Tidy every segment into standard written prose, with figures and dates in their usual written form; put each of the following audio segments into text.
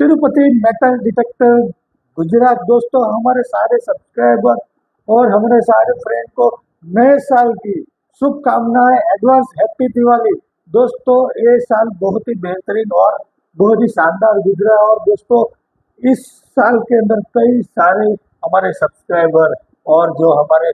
Tirupati metal detector Gujarat. दोस्तों, हमारे सारे सब्सक्राइबर और हमारे सारे फ्रेंड को नए साल की शुभकामनाएं, एडवांस हैप्पी दिवाली। दोस्तों, ये साल बहुत ही बेहतरीन और बहुत ही शानदार गुजरा। और दोस्तों, इस साल के अंदर कई सारे हमारे सब्सक्राइबर और जो हमारे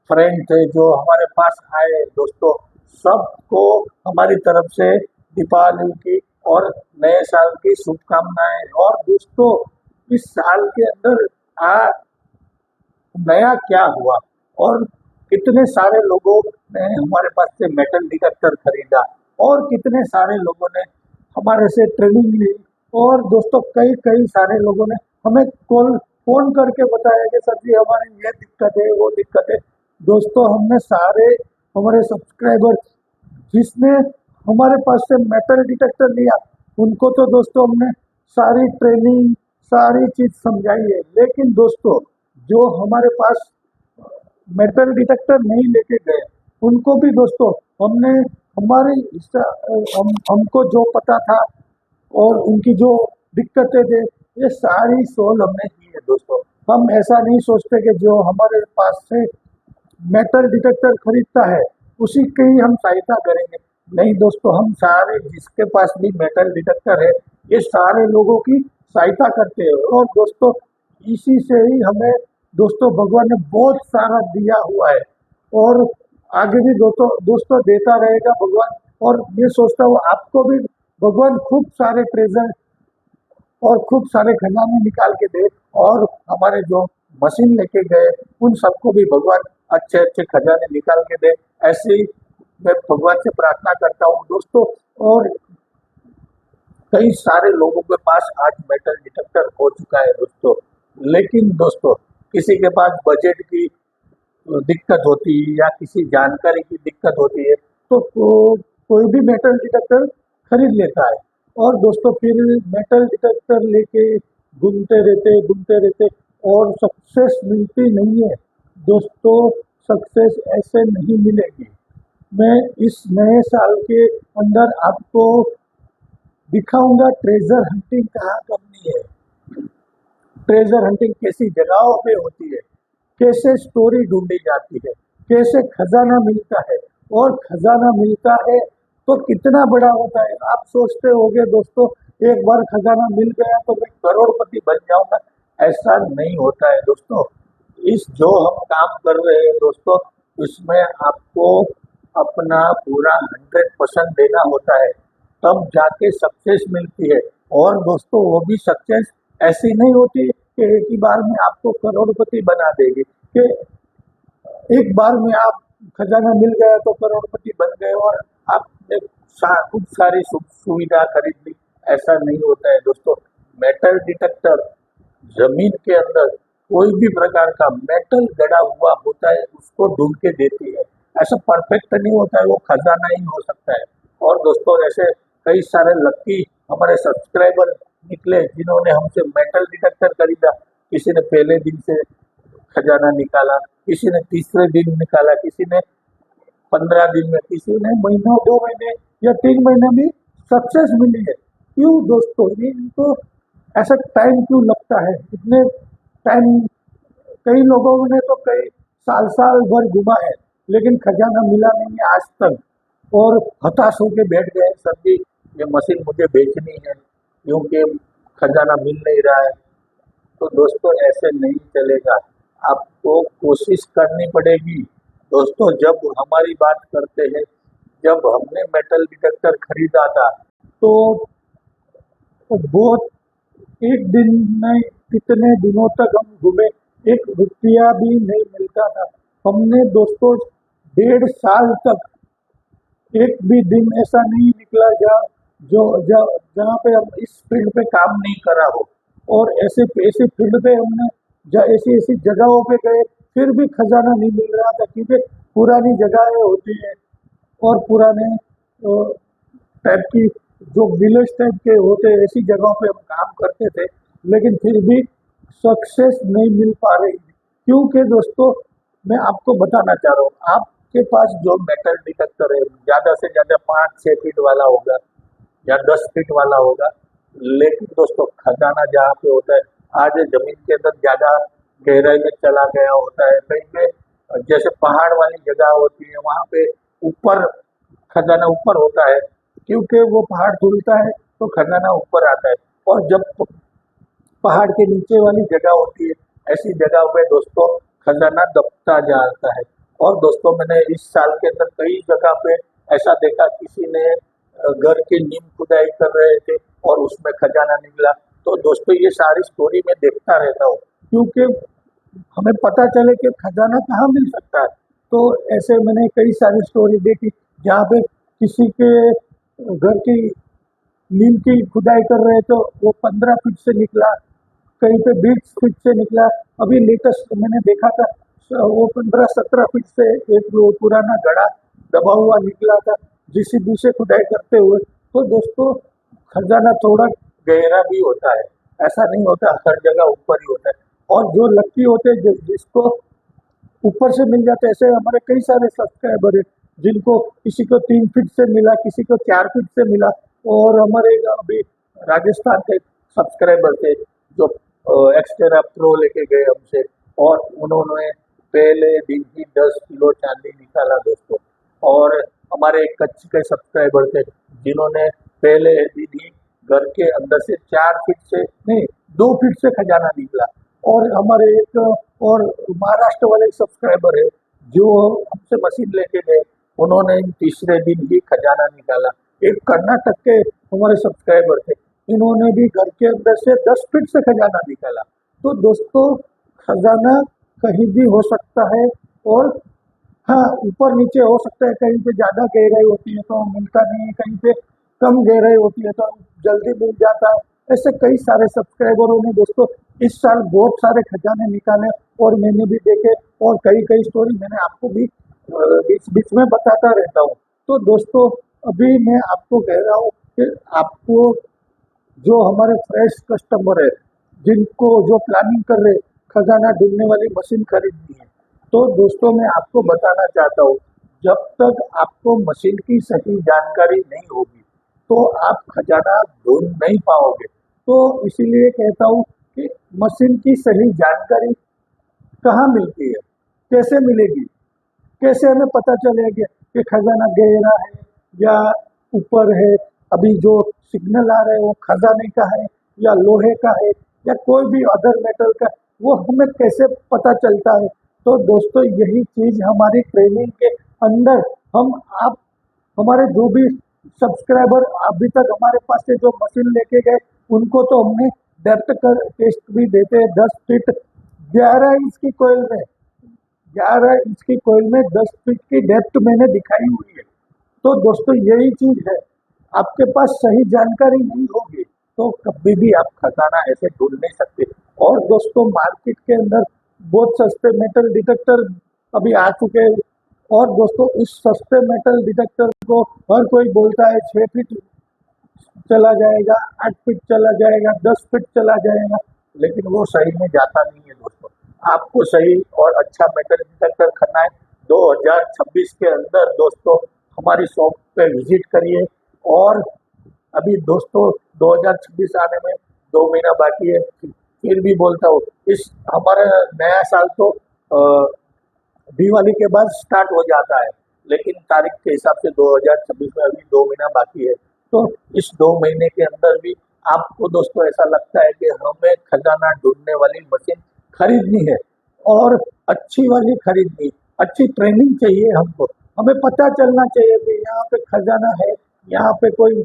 फ्रेंड थे जो हमारे पास आए, दोस्तों सबको हमारी तरफ से दीपावली की और नए साल की शुभकामनाएं। और दोस्तों, इस साल के अंदर आ नया क्या हुआ और कितने सारे लोगों ने हमारे पास से मेटल डिटेक्टर खरीदा और कितने सारे लोगों ने हमारे से ट्रेनिंग ली। और दोस्तों, कई कई सारे लोगों ने हमें फोन करके बताया कि सर जी हमारी ये दिक्कत है, वो दिक्कत है। दोस्तों, हमने सारे हमारे सब्सक्राइबर जिसने हमारे पास से मेटल डिटेक्टर लिया उनको तो दोस्तों हमने सारी ट्रेनिंग सारी चीज समझाई है। लेकिन दोस्तों, जो हमारे पास मेटल डिटेक्टर नहीं लेके गए उनको भी दोस्तों हमने हमारी हमको जो पता था और उनकी जो दिक्कतें थे ये सारी सोल्व हमने की है। दोस्तों, हम ऐसा नहीं सोचते कि जो हमारे पास से मेटल डिटेक्टर खरीदता है उसी की ही हम सहायता करेंगे। नहीं दोस्तों, हम सारे जिसके पास भी मेटल डिटेक्टर है ये सारे लोगों की सहायता करते हैं। और दोस्तों, इसी से ही हमें दोस्तों भगवान ने बहुत सारा दिया हुआ है और आगे भी दोस्तों देता रहेगा भगवान। और ये सोचता हूँ आपको भी भगवान खूब सारे प्रेजेंट और खूब सारे खजाने निकाल के दे। और हमारे जो मशीन लेके गए उन सबको भी भगवान अच्छे अच्छे खजाने निकाल के दे, ऐसे ही मैं भगवान से प्रार्थना करता हूँ दोस्तों। और कई सारे लोगों के पास आज मेटल डिटेक्टर हो चुका है दोस्तों। लेकिन दोस्तों, किसी के पास बजट की दिक्कत होती है या किसी जानकारी की दिक्कत होती है तो कोई भी मेटल डिटेक्टर खरीद लेता है और दोस्तों फिर मेटल डिटेक्टर लेके घूमते रहते और सक्सेस मिलती नहीं है। दोस्तों, सक्सेस ऐसे नहीं मिलेगी। मैं इस नए साल के अंदर आपको दिखाऊंगा ट्रेजर हंटिंग कहाँ करनी है, ट्रेजर हंटिंग कैसी जगहों पे होती है, कैसे स्टोरी ढूंढी जाती है, कैसे खजाना मिलता है। और खजाना मिलता है तो कितना बड़ा होता है। आप सोचते होंगे दोस्तों एक बार खजाना मिल गया तो मैं करोड़पति बन जाऊंगा, ऐसा नहीं होता है दोस्तों। इस जो हम काम कर रहे हैं दोस्तों उसमें आपको अपना पूरा 100% देना होता है, तब जाके सक्सेस मिलती है। और दोस्तों, वो भी सक्सेस ऐसी नहीं होती कि एक ही बार में आपको करोड़पति बना देगी कि एक बार में आप खजाना मिल गया तो करोड़पति बन गए और आपने खूब सारी सुविधा खरीद ली, ऐसा नहीं होता है दोस्तों। मेटल डिटेक्टर जमीन के अंदर कोई भी प्रकार का मेटल गड़ा हुआ होता है उसको ढूंढ के देती है। ऐसा परफेक्ट नहीं होता है, वो खजाना ही हो सकता है। और दोस्तों, ऐसे कई सारे लकी हमारे सब्सक्राइबर निकले जिन्होंने हमसे मेटल डिटेक्टर खरीदा। किसी ने पहले दिन से खजाना निकाला, किसी ने तीसरे दिन निकाला, किसी ने 15 दिन में, किसी ने महीना 2 महीने या 3 महीने में सक्सेस मिली है। क्यों दोस्तों, ये इनको ऐसा टाइम क्यों लगता है? इतने टाइम कई लोगों ने तो कई साल साल भर घुमा है लेकिन खजाना मिला नहीं है आज तक और हताश होकर बैठ गए, सर जी ये मशीन मुझे बेचनी है क्योंकि खजाना मिल नहीं रहा है। तो दोस्तों, ऐसे नहीं चलेगा, आपको कोशिश करनी पड़ेगी। दोस्तों, जब हमारी बात करते हैं, जब हमने मेटल डिटेक्टर खरीदा था तो बहुत एक दिन में कितने दिनों तक हम घूमे, 1 रुपया भी नहीं मिलता था। हमने दोस्तों 1.5 साल तक एक भी दिन ऐसा नहीं निकला जहाँ पे हम इस फील्ड पे काम नहीं करा हो। और ऐसे ऐसी फील्ड पे हमने ऐसी ऐसी जगहों पे गए फिर भी खजाना नहीं मिल रहा था क्योंकि पुरानी जगहें होती है और पुराने टाइप की जो विलेज टाइप के होते हैं ऐसी जगहों पे हम काम करते थे लेकिन फिर भी सक्सेस नहीं मिल पा रही। क्योंकि दोस्तों, मैं आपको बताना चाह रहा हूँ, आपके पास जो मेटल डिटेक्टर है ज़्यादा से ज़्यादा 5-6 फीट वाला होगा या 10 फीट वाला होगा। लेकिन दोस्तों खजाना जहाँ पे होता है, आज जमीन के अंदर ज्यादा गहराई में चला गया होता है, कहीं पे जैसे पहाड़ वाली जगह होती है वहां पे ऊपर खजाना ऊपर होता है, क्योंकि वो पहाड़ झूलता है तो खजाना ऊपर आता है। और जब पहाड़ के नीचे वाली जगह होती है, ऐसी जगह पे दोस्तों खजाना दबता जाता है। और दोस्तों मैंने इस साल के अंदर कई जगह पे ऐसा देखा, किसी ने घर की नींव खुदाई कर रहे थे और उसमें खजाना निकला। तो दोस्तों ये सारी स्टोरी मैं देखता रहता हूँ, क्योंकि हमें पता चले कि खजाना कहाँ मिल सकता है। तो ऐसे मैंने कई सारी स्टोरी देखी जहाँ पे किसी के घर की नींव की खुदाई कर रहे तो वो 15 फीट से निकला, कहीं पे 20 फीट से निकला। अभी लेटेस्ट मैंने देखा था, वो 15-17 फीट से एक वो पुराना घड़ा दबा हुआ निकला था जेसीबी से खुदाई करते हुए। तो दोस्तों खजाना थोड़ा गहरा भी होता है, ऐसा नहीं होता हर जगह ऊपर ही होता है। और जो लक्की होते हैं जिसको ऊपर से मिल जाते हैं, ऐसे हमारे कई सारे सब्सक्राइबर है जिनको किसी को 3 फीट से मिला, किसी को 4 फीट से मिला। और हमारे अभी राजस्थान के सब्सक्राइबर थे जो एक्सटेरा प्रो लेके गए हमसे, और उन्होंने पहले दिन ही 10 किलो चांदी निकाला दोस्तों। और हमारे एक कच्छ के सब्सक्राइबर थे जिन्होंने पहले दिन ही घर के अंदर से 4 फीट से नहीं 2 फीट से खजाना निकला। और हमारे एक और महाराष्ट्र वाले सब्सक्राइबर है जो हमसे मशीन लेके गए, उन्होंने तीसरे दिन ही खजाना निकाला। एक कर्नाटक के हमारे सब्सक्राइबर थे, इन्होंने भी घर के अंदर से 10 फीट से खजाना निकाला। तो दोस्तों खजाना कहीं भी हो सकता है, और हाँ ऊपर नीचे हो सकता है, कहीं पे ज्यादा गहराई होती है तो मिलता नहीं है, कहीं पे कम गहराई होती है तो जल्दी मिल जाता है। ऐसे कई सारे सब्सक्राइबरों ने दोस्तों इस साल बहुत सारे खजाने निकाले, और मैंने भी देखे, और कई कई स्टोरी मैंने आपको भी बीच बीच में बताता रहता हूँ। तो दोस्तों अभी मैं आपको कह रहा हूँ कि आपको जो हमारे फ्रेश कस्टमर है जिनको जो प्लानिंग कर रहे खजाना ढूंढने वाली मशीन खरीदनी है, तो दोस्तों मैं आपको बताना चाहता हूँ, जब तक आपको मशीन की सही जानकारी नहीं होगी तो आप खजाना ढूंढ नहीं पाओगे। तो इसीलिए कहता हूँ कि मशीन की सही जानकारी कहाँ मिलती है, कैसे मिलेगी, कैसे हमें पता चलेगा कि खजाना गहरा है या ऊपर है। अभी जो सिग्नल आ रहे हैं वो खजाने का है या लोहे का है या कोई भी अदर मेटल का, वो हमें कैसे पता चलता है। तो दोस्तों यही चीज हमारी ट्रेनिंग के अंदर हम आप हमारे जो भी सब्सक्राइबर अभी तक हमारे पास से जो मशीन लेके गए उनको तो हमने डेप्थ कर टेस्ट भी देते हैं। 10 फीट 11 इंच की कोयल में 11 इंच की कोयल में 10 फीट की डेप्थ मैंने दिखाई हुई है। तो दोस्तों यही चीज है, आपके पास सही जानकारी नहीं होगी तो कभी भी आप खजाना ऐसे ढूंढ नहीं सकते। और दोस्तों मार्केट के अंदर बहुत सस्ते मेटल डिटेक्टर अभी आ चुके हैं, और दोस्तों उस सस्ते मेटल डिटेक्टर को हर कोई बोलता है 6 फीट चला जाएगा, 8 फीट चला जाएगा, 10 फीट चला जाएगा, लेकिन वो सही में जाता नहीं है दोस्तों। आपको सही और अच्छा मेटल डिटेक्टर करना है 2026 के अंदर दोस्तों हमारी शॉप पे विजिट करिए। और अभी दोस्तों 2026 आने में 2 महीना बाकी है, फिर भी बोलता हूँ इस हमारा नया साल तो दिवाली के बाद स्टार्ट हो जाता है, लेकिन तारीख के हिसाब से 2026 में अभी 2 महीना बाकी है। तो इस 2 महीने के अंदर भी आपको दोस्तों ऐसा लगता है कि हमें खजाना ढूंढने वाली मशीन खरीदनी है, और अच्छी वाली खरीदनी, अच्छी ट्रेनिंग चाहिए हमको, हमें पता चलना चाहिए कि यहाँ पे खजाना है, यहाँ पे कोई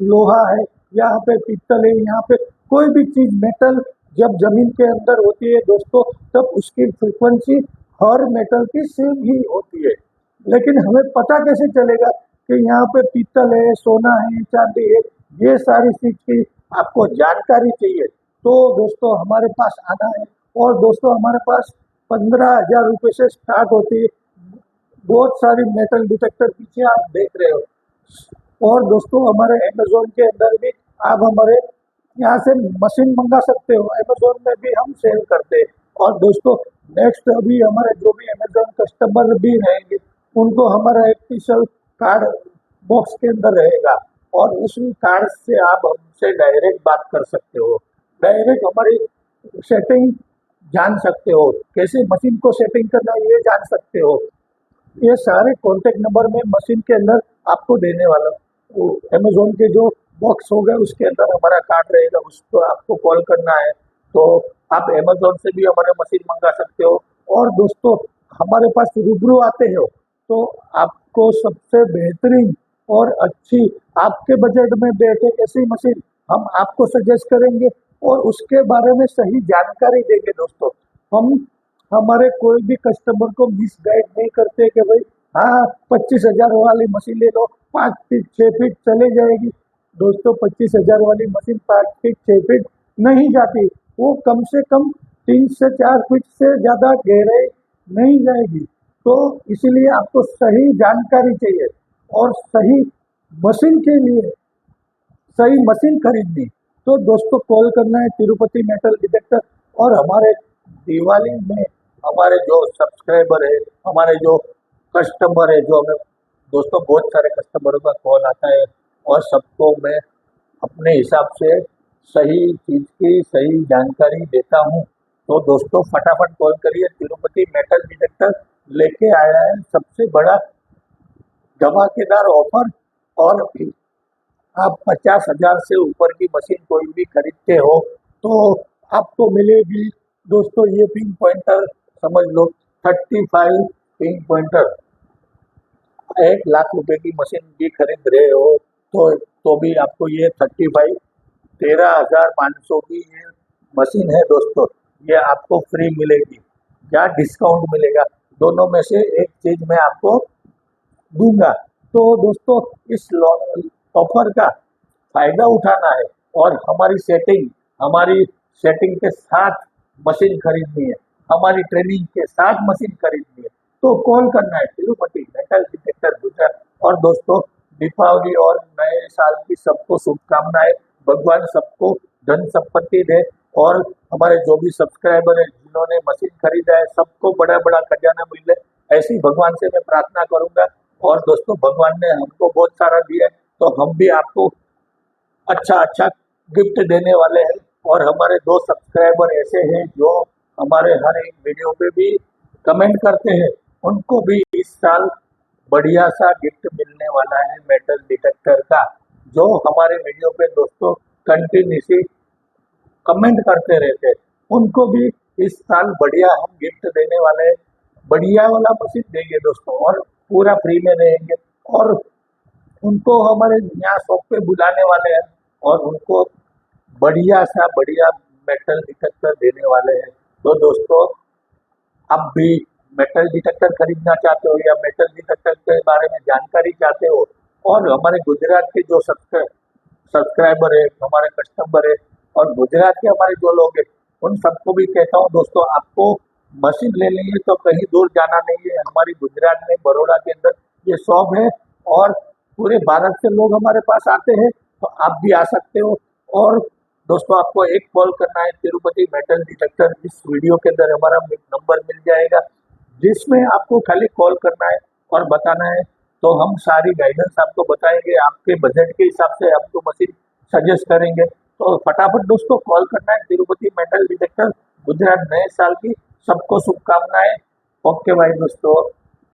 लोहा है, यहाँ पे पीतल है, यहाँ पे कोई भी चीज मेटल जब जमीन के अंदर होती है दोस्तों तब उसकी फ्रीक्वेंसी हर मेटल की सेम ही होती है। लेकिन हमें पता कैसे चलेगा कि यहाँ पे पीतल है, सोना है, चांदी है, ये सारी चीज की आपको जानकारी चाहिए तो दोस्तों हमारे पास आना है। और दोस्तों हमारे पास 15,000 रुपये से स्टार्ट होती है, बहुत सारी मेटल डिटेक्टर पीछे आप देख रहे हो। और दोस्तों हमारे अमेजोन के अंदर भी आप हमारे यहाँ से मशीन मंगा सकते हो, अमेजोन में भी हम सेल करते हैं। और दोस्तों नेक्स्ट अभी हमारे जो भी अमेजोन कस्टमर भी रहेंगे उनको हमारा एक स्पेशल कार्ड बॉक्स के अंदर रहेगा, और उस कार्ड से आप हमसे डायरेक्ट बात कर सकते हो, डायरेक्ट हमारी सेटिंग जान सकते हो, कैसे मशीन को सेटिंग करना है ये जान सकते हो। ये सारे कॉन्टेक्ट नंबर में मशीन के अंदर आपको देने वाला, अमेजोन के जो बॉक्स होगा उसके अंदर हमारा कार्ड रहेगा, उसको आपको कॉल करना है तो आप अमेजोन से भी हमारा मशीन मंगा सकते हो। और दोस्तों हमारे पास रूबरू आते हो तो आपको सबसे बेहतरीन और अच्छी आपके बजट में बैठे ऐसी मशीन हम आपको सजेस्ट करेंगे और उसके बारे में सही जानकारी देंगे। दोस्तों हम हमारे कोई भी कस्टमर को मिसगाइड नहीं करते कि भाई हाँ 25,000 वाली मशीन ले लो, 5 फीट 6 फीट चले जाएगी। दोस्तों 25,000 वाली मशीन 5 फीट 6 फीट नहीं जाती, वो कम से कम 3 से 4 फीट से ज़्यादा गहराई नहीं जाएगी। तो इसीलिए आपको सही जानकारी चाहिए और सही मशीन के लिए सही मशीन खरीदनी तो दोस्तों कॉल करना है तिरुपति मेटल डिटेक्टर। और हमारे दिवाली में हमारे जो सब्सक्राइबर है, हमारे जो कस्टमर है, जो हमें दोस्तों बहुत सारे कस्टमरों का कॉल आता है और सबको मैं अपने हिसाब से सही चीज़ की सही जानकारी देता हूँ। तो दोस्तों फटाफट कॉल करिए, तिरुपति मेटल डिटेक्टर लेके आया है सबसे बड़ा धमाकेदार ऑफर। और आप 50,000 से ऊपर की मशीन कोई भी खरीदते हो तो आपको मिलेगी दोस्तों ये पिन पॉइंटर, समझ लो 35 पिन पॉइंटर। 1 लाख रुपए की मशीन भी खरीद रहे हो तो भी आपको ये 35 13,500 की ये मशीन है दोस्तों, ये आपको फ्री मिलेगी या डिस्काउंट मिलेगा, दोनों में से एक चीज मैं आपको दूंगा। तो दोस्तों इस ऑफर का फायदा उठाना है और हमारी सेटिंग के साथ मशीन खरीदनी है, हमारी ट्रेनिंग के साथ मशीन खरीदनी है तो कॉल करना है तिरुपति मेटल डिटेक्टर गुजरात। और दोस्तों दीपावली और नए साल की सबको शुभकामनाएं, भगवान सबको धन संपत्ति दे और हमारे जो भी सब्सक्राइबर है जिन्होंने मशीन खरीदा है सबको बड़ा बड़ा खजाना मिले, ऐसी भगवान से मैं प्रार्थना करूंगा। और दोस्तों भगवान ने हमको बहुत सारा दिया है तो हम भी आपको अच्छा अच्छा गिफ्ट देने वाले हैं। और हमारे 2 सब्सक्राइबर ऐसे हैं जो हमारे हर एक वीडियो पे भी कमेंट करते हैं, उनको भी इस साल बढ़िया सा गिफ्ट मिलने वाला है मेटल डिटेक्टर का। जो हमारे वीडियो पे दोस्तों कंटिन्यूसली कमेंट करते रहते हैं उनको भी इस साल बढ़िया हम गिफ्ट देने वाले हैं, बढ़िया वाला मशीन देंगे दोस्तों और पूरा फ्री में देंगे। और उनको हमारे यहाँ शॉप पे बुलाने वाले हैं और उनको बढ़िया मेटल डिटेक्टर देने वाले हैं। तो दोस्तों आप भी मेटल डिटेक्टर खरीदना चाहते हो या मेटल डिटेक्टर के बारे में जानकारी चाहते हो और हमारे गुजरात के जो सब्सक्राइबर है, हमारे कस्टमर है और गुजरात के हमारे जो लोग हैं उन सबको भी कहता हूँ दोस्तों आपको मशीन लेनी है तो कहीं दूर जाना नहीं है, हमारी गुजरात में बड़ौदा के अंदर ये शॉप है और पूरे भारत से लोग हमारे पास आते हैं तो आप भी आ सकते हो। और दोस्तों आपको एक कॉल करना है तिरुपति मेटल डिटेक्टर, इस वीडियो के अंदर हमारा नंबर मिल जाएगा जिसमें आपको खाली कॉल करना है और बताना है तो हम सारी गाइडेंस आपको बताएंगे, आपके बजट के हिसाब से आपको मशीन सजेस्ट करेंगे। तो फटाफट दोस्तों कॉल करना है तिरुपति मेटल डिटेक्टर गुजरात, नए साल की सबको शुभकामनाएं। ओके भाई दोस्तों।